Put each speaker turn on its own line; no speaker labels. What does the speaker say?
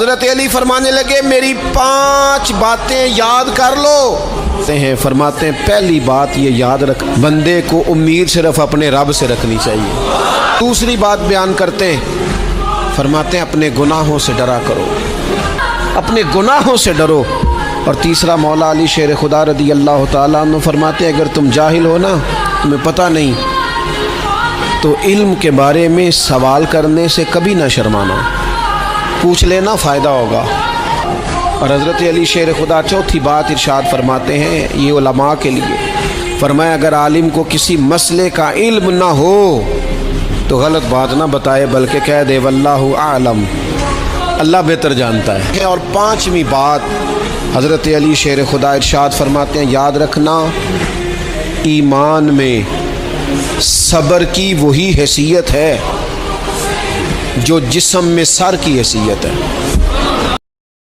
حضرت علی فرمانے لگے میری 5 باتیں یاد کر لو ہیں، فرماتے ہیں پہلی بات یہ یاد رکھ، بندے کو امید صرف اپنے رب سے رکھنی چاہیے۔ دوسری بات بیان کرتے ہیں، فرماتے ہیں اپنے گناہوں سے ڈرا کرو، اپنے گناہوں سے ڈرو۔ اور تیسرا مولا علی شیر خدا رضی اللہ تعالیٰ عنہ فرماتے ہیں اگر تم جاہل ہو نا، تمہیں پتہ نہیں، تو علم کے بارے میں سوال کرنے سے کبھی نہ شرمانا، پوچھ لینا، فائدہ ہوگا۔ اور حضرت علی شیر خدا چوتھی بات ارشاد فرماتے ہیں یہ علماء کے لیے، فرمایا اگر عالم کو کسی مسئلے کا علم نہ ہو تو غلط بات نہ بتائے بلکہ کہہ دے واللہ اعلم، اللہ بہتر جانتا ہے۔ اور 5ویں بات حضرت علی شیر خدا ارشاد فرماتے ہیں یاد رکھنا، ایمان میں صبر کی وہی حیثیت ہے جو جسم میں سر کی حیثیت ہے۔